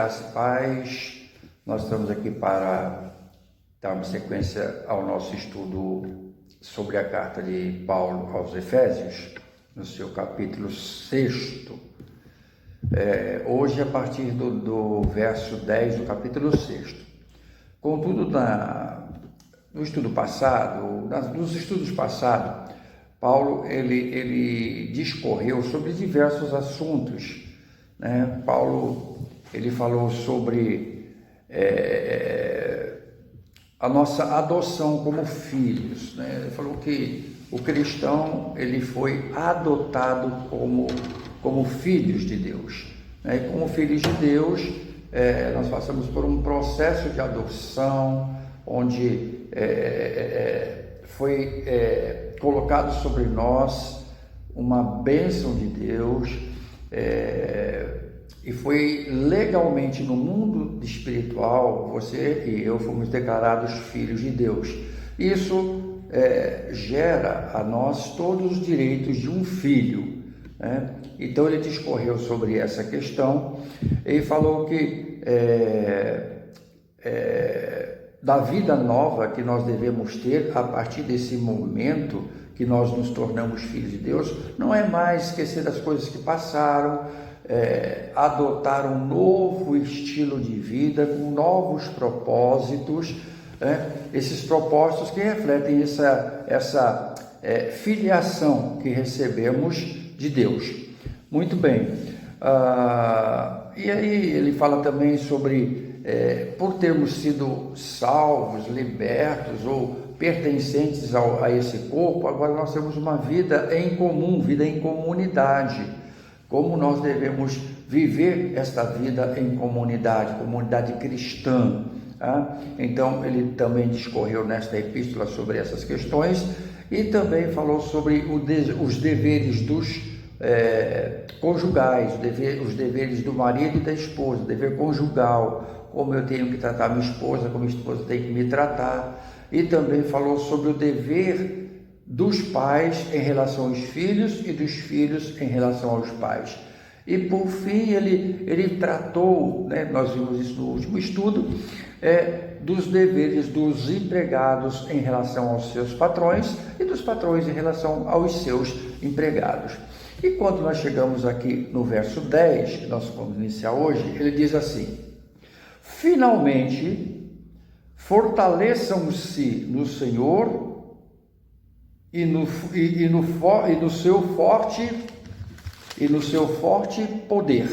Graça e paz. Nós estamos aqui para darmos sequência ao nosso estudo sobre a carta de Paulo aos Efésios, no seu capítulo 6. Hoje, a partir do verso 10 do capítulo 6. Contudo, no estudo passado, nos estudos passados, Paulo ele discorreu sobre diversos assuntos, né? Paulo ele falou sobre a nossa adoção como filhos, né? Ele falou que o cristão ele foi adotado como filhos de Deus, né? E como filhos de Deus, nós passamos por um processo de adoção, onde foi colocado sobre nós uma bênção de Deus, e foi legalmente no mundo espiritual, você e eu fomos declarados filhos de Deus. Isso gera a nós todos os direitos de um filho, né? Então ele discorreu sobre essa questão e falou que da vida nova que nós devemos ter a partir desse momento que nós nos tornamos filhos de Deus, não é mais esquecer das coisas que passaram, adotar um novo estilo de vida com novos propósitos, esses propósitos que refletem essa filiação que recebemos de Deus. Muito bem. E aí ele fala também sobre por termos sido salvos, libertos ou pertencentes a esse corpo, agora nós temos uma vida em comum, vida em comunidade. Como nós devemos viver esta vida em comunidade cristã. Tá? Então ele também discorreu nesta epístola sobre essas questões e também falou sobre os deveres dos conjugais, os deveres do marido e da esposa, o dever conjugal, como eu tenho que tratar minha esposa, como minha esposa tem que me tratar, e também falou sobre o dever dos pais em relação aos filhos e dos filhos em relação aos pais. E por fim ele tratou, né, nós vimos isso no último estudo, dos deveres dos empregados em relação aos seus patrões e dos patrões em relação aos seus empregados. E quando nós chegamos aqui no verso 10, que nós vamos iniciar hoje, ele diz assim: finalmente, fortaleçam-se no Senhor e no seu forte poder.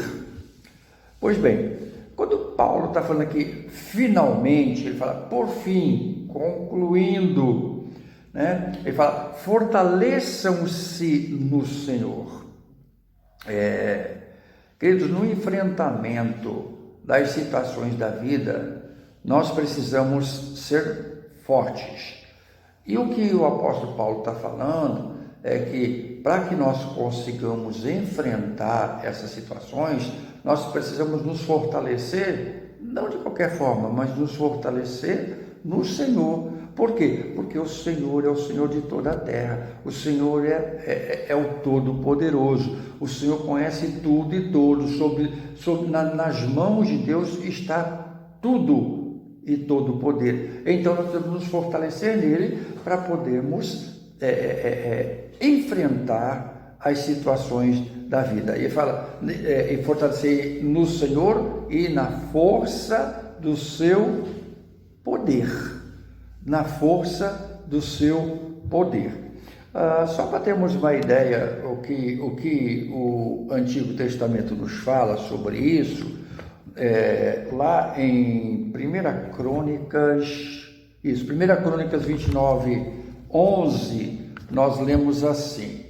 Pois bem, quando Paulo está falando aqui, finalmente, ele fala, por fim, concluindo, né? Ele fala, fortaleçam-se no Senhor. Queridos, no enfrentamento das situações da vida, nós precisamos ser fortes. E o que o apóstolo Paulo está falando é que para que nós consigamos enfrentar essas situações, nós precisamos nos fortalecer, não de qualquer forma, mas nos fortalecer no Senhor. Por quê? Porque o Senhor é o Senhor de toda a terra, o Senhor é o Todo-Poderoso, o Senhor conhece tudo e todos, nas mãos de Deus está tudo e todo o poder. Então nós temos que nos fortalecer nele para podermos enfrentar as situações da vida. E fala, fortalecer no Senhor e na força do seu poder. Na força do seu poder. Só para termos uma ideia o que o Antigo Testamento nos fala sobre isso, lá em 1 Crônicas 29, 11, nós lemos assim: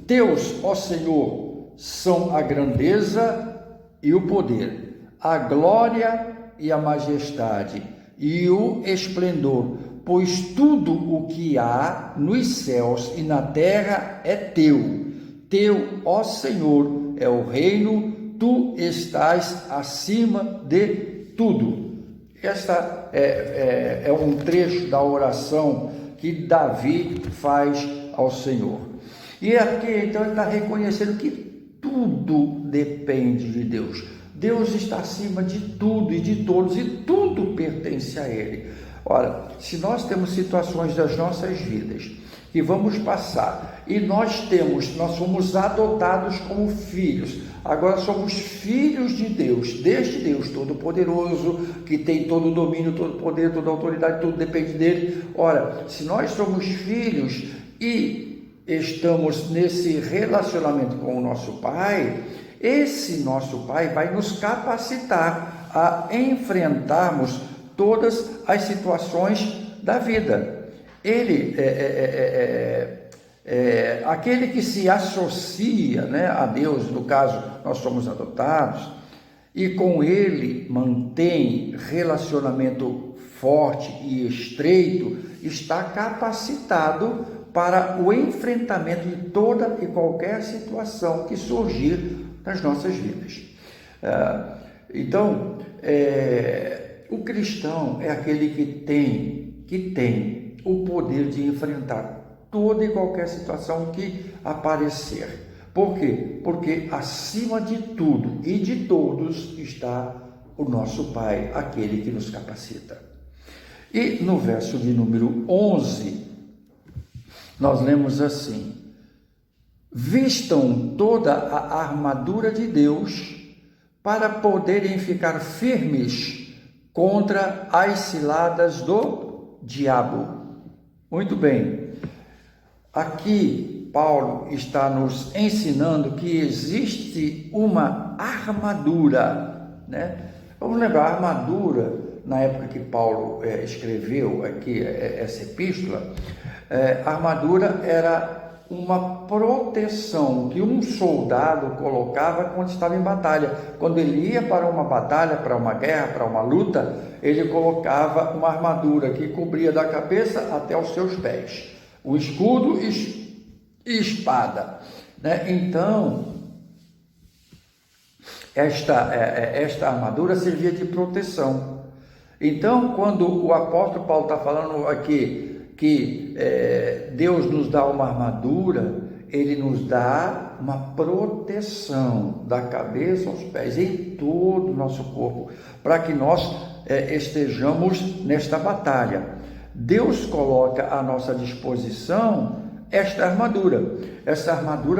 teus, ó Senhor, são a grandeza e o poder, a glória e a majestade e o esplendor, pois tudo o que há nos céus e na terra é teu. Teu, ó Senhor, é o reino, tu estás acima de tudo. Esta é um trecho da oração que Davi faz ao Senhor. E aqui então ele está reconhecendo que tudo depende de Deus. Deus está acima de tudo e de todos, e tudo pertence a Ele. Ora, se nós temos situações das nossas vidas que vamos passar, e nós somos adotados como filhos, agora somos filhos de Deus, deste Deus Todo-Poderoso, que tem todo o domínio, todo o poder, toda a autoridade, tudo depende dele. Ora, se nós somos filhos e estamos nesse relacionamento com o nosso Pai, esse nosso Pai vai nos capacitar a enfrentarmos todas as situações da vida. Ele aquele que se associa, né, a Deus, no caso nós somos adotados, e com Ele mantém relacionamento forte e estreito, está capacitado para o enfrentamento de toda e qualquer situação que surgir nas nossas vidas. Então, o cristão é aquele que tem o poder de enfrentar toda e qualquer situação que aparecer. Por quê? Porque acima de tudo e de todos está o nosso Pai, aquele que nos capacita. E no verso de número 11, nós lemos assim: vistam toda a armadura de Deus para poderem ficar firmes contra as ciladas do diabo. Muito bem, aqui Paulo está nos ensinando que existe uma armadura, né? Vamos lembrar, a armadura, na época que Paulo escreveu aqui essa epístola, a armadura era uma proteção que um soldado colocava quando estava em batalha. Quando ele ia para uma batalha, para uma guerra, para uma luta, ele colocava uma armadura que cobria da cabeça até os seus pés, o escudo e espada, né? Então, esta armadura servia de proteção. Então, quando o apóstolo Paulo está falando aqui que Deus nos dá uma armadura, Ele nos dá uma proteção da cabeça aos pés, em todo o nosso corpo, para que nós estejamos nesta batalha. Deus coloca à nossa disposição esta armadura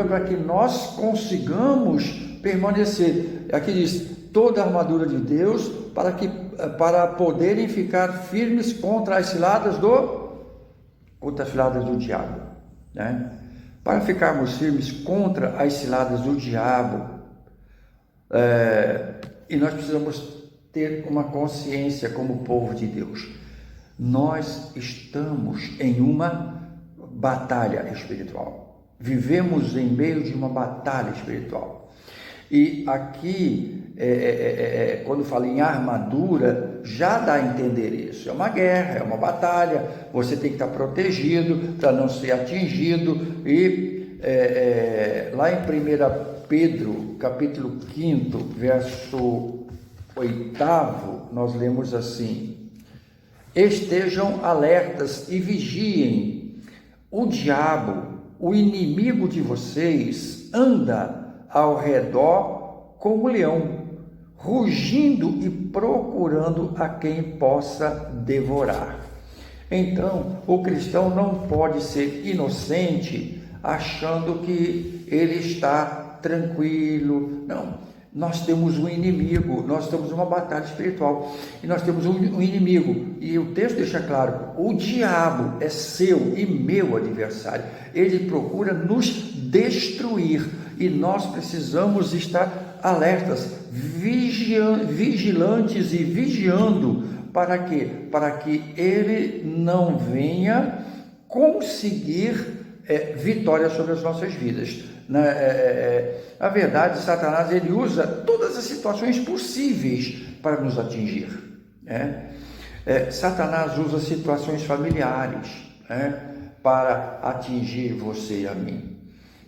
para que nós consigamos permanecer. Aqui diz, toda a armadura de Deus para poderem ficar firmes contra as ciladas do diabo, né? Para ficarmos firmes contra as ciladas do diabo, e nós precisamos ter uma consciência como povo de Deus. Nós estamos em uma batalha espiritual, vivemos em meio de uma batalha espiritual. E aqui, quando fala em armadura, já dá a entender isso. É uma guerra, é uma batalha, você tem que estar protegido para não ser atingido. E lá em 1 Pedro, capítulo 5, verso 8, nós lemos assim: estejam alertas e vigiem. O diabo, o inimigo de vocês, anda ao redor como um leão, rugindo e procurando a quem possa devorar. Então, o cristão não pode ser inocente achando que ele está tranquilo. Não, nós temos um inimigo, nós temos uma batalha espiritual e nós temos um inimigo, e o texto deixa claro: o diabo é seu e meu adversário, ele procura nos destruir, e nós precisamos estar alertas, vigilantes e vigiando, para quê? Para que ele não venha conseguir vitória sobre as nossas vidas. Na verdade, Satanás, ele usa todas as situações possíveis para nos atingir. Satanás usa situações familiares para atingir você e a mim.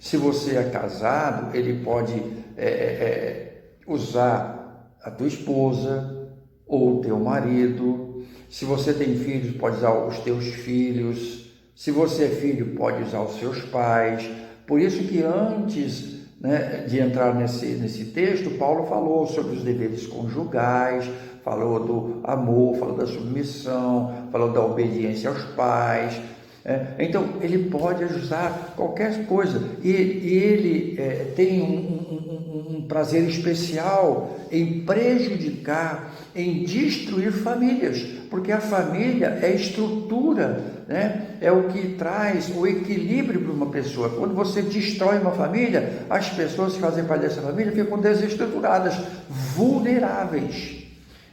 Se você é casado, ele pode usar a tua esposa ou o teu marido. Se você tem filhos, pode usar os teus filhos. Se você é filho, pode usar os seus pais, Por isso que antes, né, de entrar nesse texto, Paulo falou sobre os deveres conjugais, falou do amor, falou da submissão, falou da obediência aos pais. Então, ele pode ajustar qualquer coisa. E ele tem um prazer especial em prejudicar, em destruir famílias, porque a família é estrutura, né? É o que traz o equilíbrio para uma pessoa. Quando você destrói uma família, as pessoas que fazem parte dessa família ficam desestruturadas, vulneráveis.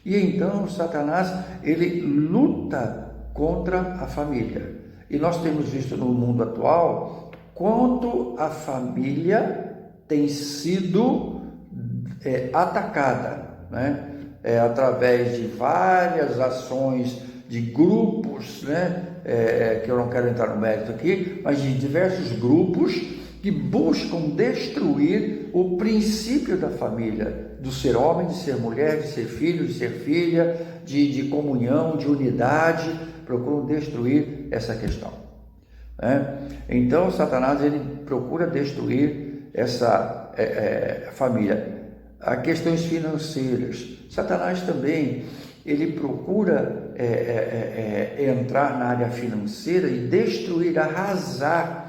E então Satanás, ele luta contra a família. E nós temos visto no mundo atual quanto a família tem sido atacada, né? Através de várias ações de grupos, né? Que eu não quero entrar no mérito aqui, mas de diversos grupos que buscam destruir o princípio da família, do ser homem, de ser mulher, de ser filho, de ser filha, de comunhão, de unidade, procuram destruir essa questão. Então, Satanás, ele procura destruir essa família. As questões financeiras. Satanás também, ele procura entrar na área financeira e destruir, arrasar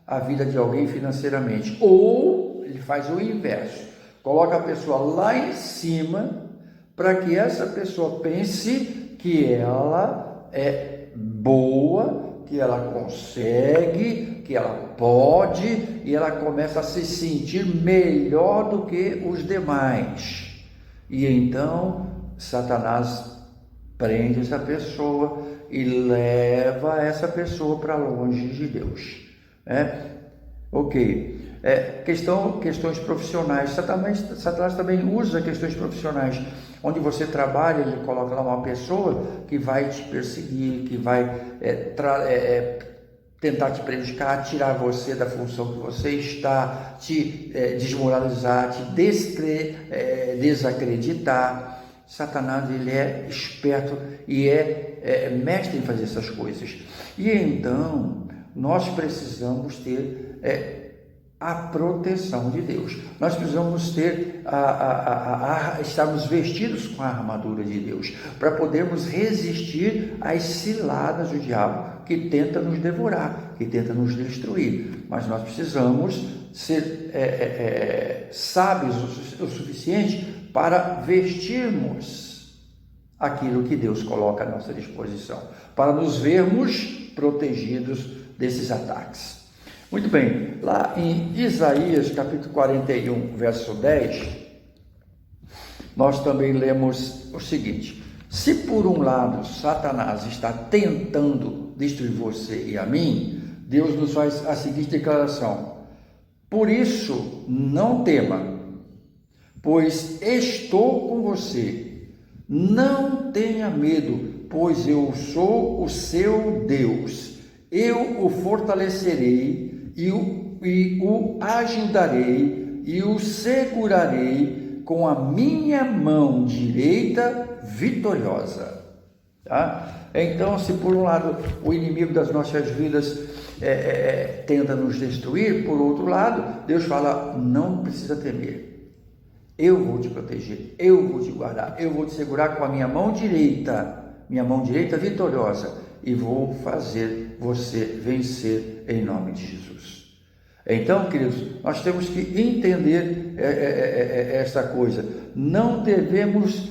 a vida de alguém financeiramente. Ou ele faz o inverso, coloca a pessoa lá em cima para que essa pessoa pense que ela é boa, que ela consegue, que ela pode, e ela começa a se sentir melhor do que os demais. E então Satanás prende essa pessoa e leva essa pessoa para longe de Deus. Ok. Questões profissionais. Satanás também usa questões profissionais. Onde você trabalha, ele coloca lá uma pessoa que vai te perseguir, que vai tentar te prejudicar, tirar você da função que você está, te desmoralizar, te desacreditar. Satanás, ele é esperto e é mestre em fazer essas coisas. E então nós precisamos ter a proteção de Deus. Nós precisamos ter estarmos vestidos com a armadura de Deus para podermos resistir às ciladas do diabo que tenta nos devorar, que tenta nos destruir. Mas nós precisamos ser sábios o suficiente para vestirmos aquilo que Deus coloca à nossa disposição, para nos vermos protegidos desses ataques. Muito bem, lá em Isaías capítulo 41, verso 10, nós também lemos o seguinte: se por um lado Satanás está tentando destruir você e a mim, Deus nos faz a seguinte declaração: por isso não tema, pois estou com você, não tenha medo, pois eu sou o seu Deus, eu o fortalecerei e o ajudarei e o segurarei com a minha mão direita vitoriosa. Tá? Então, se por um lado o inimigo das nossas vidas tenta nos destruir, por outro lado, Deus fala: não precisa temer, eu vou te proteger, eu vou te guardar, eu vou te segurar com a minha mão direita vitoriosa, e vou fazer você vencer em nome de Jesus. Então, queridos, nós temos que entender essa coisa. Não devemos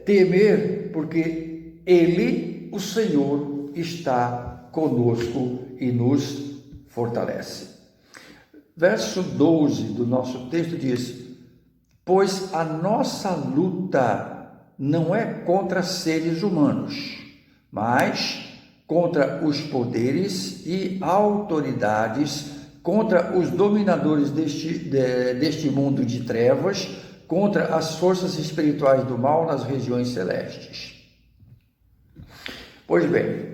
temer, porque Ele, o Senhor, está conosco e nos fortalece. Verso 12 do nosso texto diz: pois a nossa luta não é contra seres humanos, mas contra os poderes e autoridades, contra os dominadores deste mundo de trevas, contra as forças espirituais do mal nas regiões celestes. Pois bem,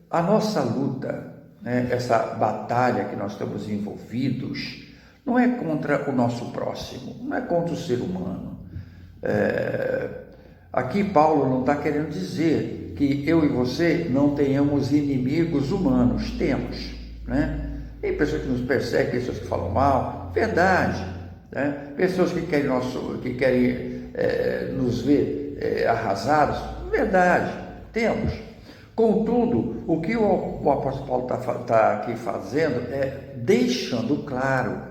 a nossa luta, essa batalha que nós estamos envolvidos, não é contra o nosso próximo, não é contra o ser humano. Aqui Paulo não está querendo dizer que eu e você não tenhamos inimigos humanos. Temos, né? Tem pessoas que nos perseguem, pessoas que falam mal, verdade, né? Pessoas que querem, nos ver arrasados, verdade, temos. Contudo, o que o apóstolo Paulo está aqui fazendo é deixando claro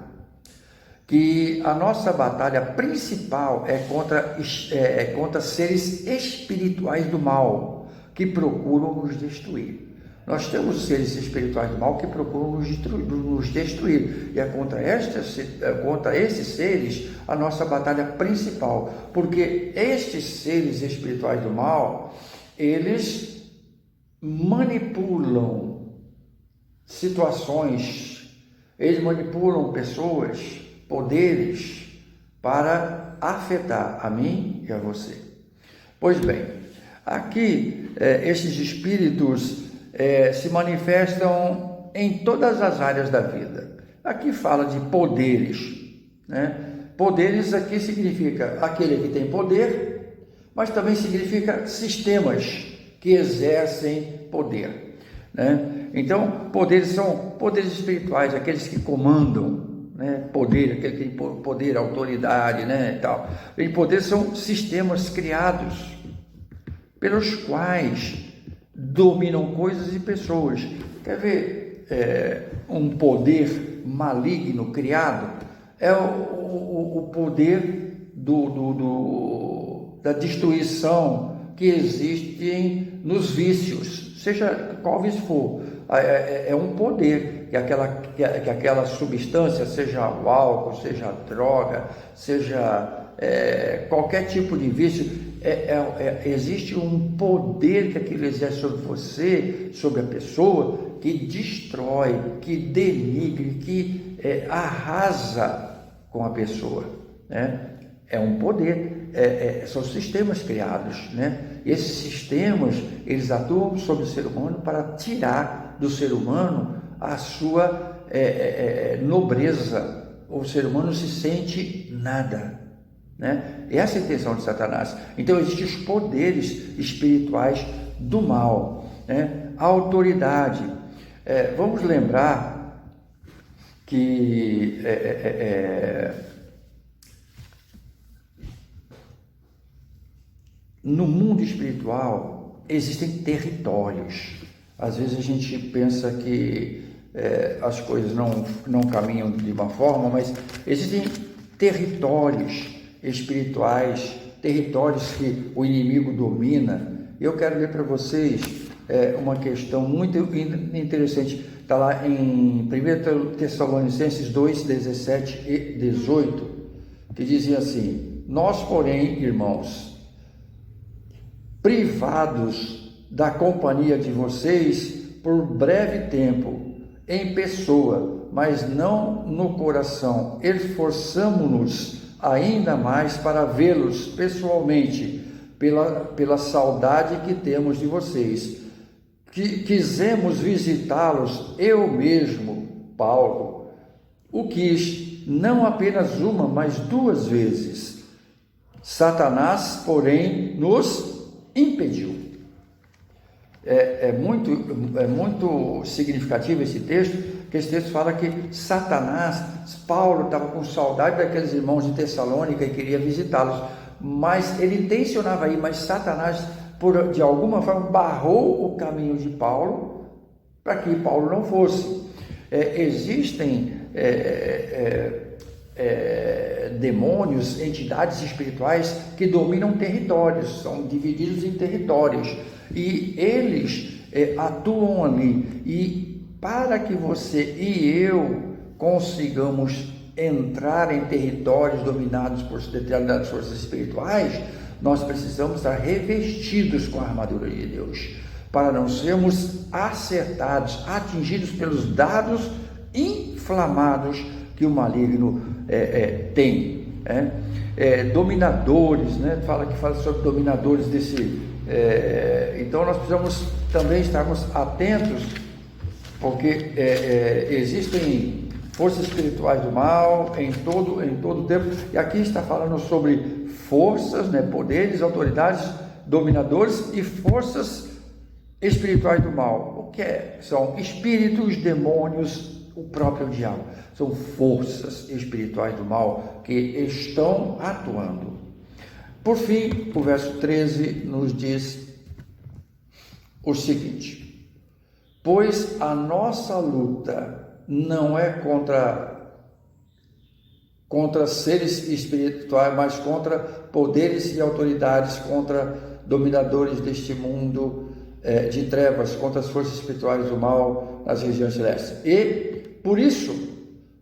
que a nossa batalha principal é contra seres espirituais do mal que procuram nos destruir. Nós temos seres espirituais do mal que procuram nos destruir, e é contra esses seres a nossa batalha principal, porque estes seres espirituais do mal, eles manipulam situações, eles manipulam pessoas, poderes, para afetar a mim e a você. Pois bem, aqui esses espíritos se manifestam em todas as áreas da vida. Aqui fala de poderes, né? Poderes aqui significa aquele que tem poder, mas também significa sistemas que exercem poder, né? Então, poderes são poderes espirituais, aqueles que comandam, né? Poder, aquele que tem poder, autoridade, né? E tal. E poder são sistemas criados pelos quais dominam coisas e pessoas. Quer ver um poder maligno criado? É o poder da destruição que existe nos vícios, seja qual vício for. É um poder que aquela substância, seja o álcool, seja a droga, seja qualquer tipo de vício, existe um poder que aquilo exerce sobre você, sobre a pessoa, que destrói, que denigre, que arrasa com a pessoa, né? É um poder, são sistemas criados, né? Esses sistemas, eles atuam sobre o ser humano para tirar do ser humano a sua nobreza. O ser humano se sente nada, né? Essa é a intenção de Satanás. Então existem os poderes espirituais do mal, né? A autoridade. Vamos lembrar que no mundo espiritual existem territórios. Às vezes a gente pensa que as coisas não caminham de uma forma, mas existem territórios espirituais, territórios que o inimigo domina. Eu quero ler para vocês uma questão muito interessante. Está lá em 1 Tessalonicenses 2, 17 e 18, que dizia assim: nós, porém, irmãos, privados da companhia de vocês por breve tempo, em pessoa, mas não no coração, esforçamo-nos ainda mais para vê-los pessoalmente, pela saudade que temos de vocês. Quisemos visitá-los, eu mesmo, Paulo, o quis, não apenas uma, mas 2 vezes. Satanás, porém, nos impediu. É muito significativo esse texto, que esse texto fala que Paulo estava com saudade daqueles irmãos de Tessalônica e queria visitá-los, mas ele intencionava ir, mas Satanás, de alguma forma, barrou o caminho de Paulo para que Paulo não fosse. Existem demônios, entidades espirituais que dominam territórios, são divididos em territórios, e eles atuam ali, e para que você e eu consigamos entrar em territórios dominados por determinadas forças espirituais, nós precisamos estar revestidos com a armadura de Deus, para não sermos atingidos pelos dardos inflamados que o maligno tem. Dominadores, né? Fala sobre dominadores então nós precisamos também estarmos atentos, porque existem forças espirituais do mal em todo o tempo, e aqui está falando sobre forças, né? Poderes, autoridades, dominadores e forças espirituais do mal. O que são espíritos, demônios, o próprio diabo. São forças espirituais do mal que estão atuando. Por fim, o verso 13 nos diz o seguinte: pois a nossa luta não é contra seres espirituais, mas contra poderes e autoridades, contra dominadores deste mundo de trevas, contra as forças espirituais do mal nas regiões celestes. E, por isso,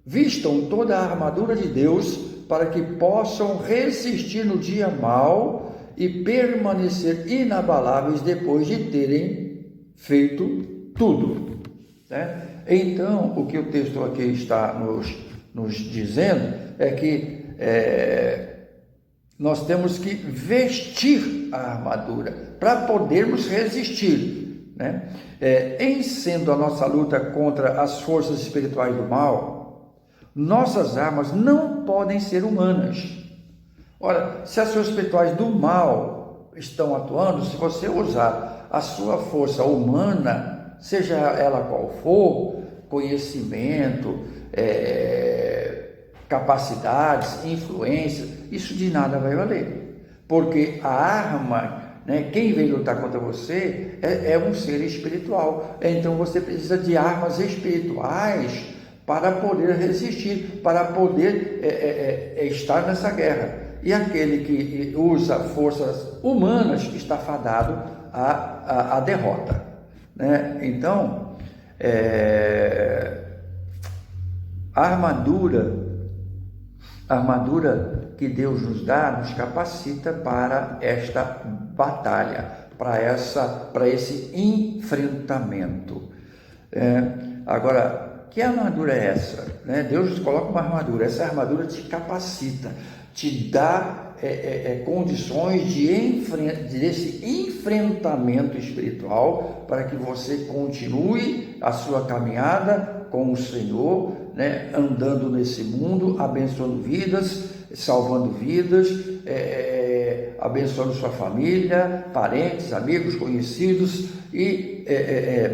vistam toda a armadura de Deus para que possam resistir no dia mau e permanecer inabaláveis depois de terem feito tudo. Né? Então, o que o texto aqui está nos dizendo é que nós temos que vestir a armadura para podermos resistir, né? Em sendo a nossa luta contra as forças espirituais do mal, nossas armas não podem ser humanas. Ora, se as forças espirituais do mal estão atuando, se você usar a sua força humana, seja ela qual for, conhecimento, capacidades, influência, isso de nada vai valer, porque a arma, né, quem vem lutar contra você é um ser espiritual. Então você precisa de armas espirituais para poder resistir, para poder estar nessa guerra. E aquele que usa forças humanas está fadado à derrota, né? Então, a armadura que Deus nos dá nos capacita para esta batalha, para esse enfrentamento. Agora, que armadura é essa? Deus nos coloca uma armadura, essa armadura te capacita, te dá condições desse enfrentamento espiritual para que você continue a sua caminhada com o Senhor, né, andando nesse mundo, abençoando vidas, salvando vidas, abençoando sua família, parentes, amigos, conhecidos e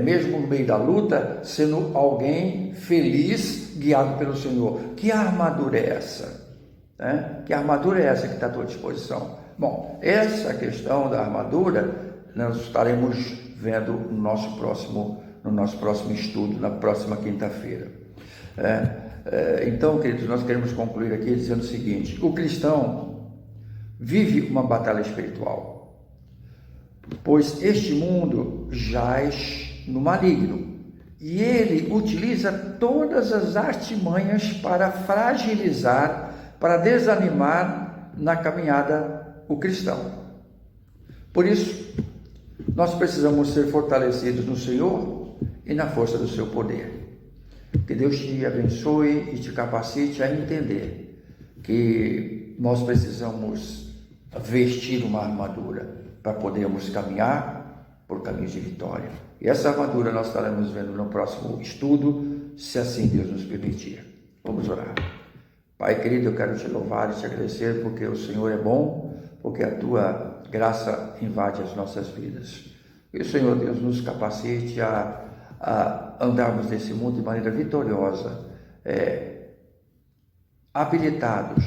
mesmo no meio da luta, sendo alguém feliz, guiado pelo Senhor. Que armadura é essa? Que armadura é essa que está à tua disposição? Bom, essa questão da armadura nós estaremos vendo no nosso próximo estudo, na próxima quinta-feira. Então, queridos, nós queremos concluir aqui dizendo o seguinte: o cristão vive uma batalha espiritual, pois este mundo jaz no maligno, e ele utiliza todas as artimanhas para fragilizar, para desanimar na caminhada o cristão. Por isso, nós precisamos ser fortalecidos no Senhor e na força do seu poder. Que Deus te abençoe e te capacite a entender que nós precisamos vestir uma armadura para podermos caminhar por caminhos de vitória. E essa armadura nós estaremos vendo no próximo estudo, se assim Deus nos permitir. Vamos orar. Pai querido, eu quero te louvar e te agradecer porque o Senhor é bom, porque a tua graça invade as nossas vidas. E o Senhor Deus nos capacite a andarmos nesse mundo de maneira vitoriosa, habilitados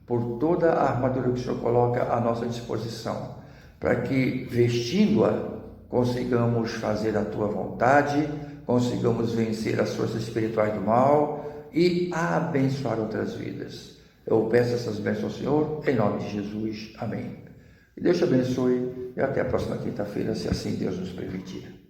por toda a armadura que o Senhor coloca à nossa disposição, para que, vestindo-a, consigamos fazer a tua vontade, consigamos vencer as forças espirituais do mal e abençoar outras vidas. Eu peço essas bênçãos ao Senhor, em nome de Jesus. Amém. E Deus te abençoe e até a próxima quinta-feira, se assim Deus nos permitir.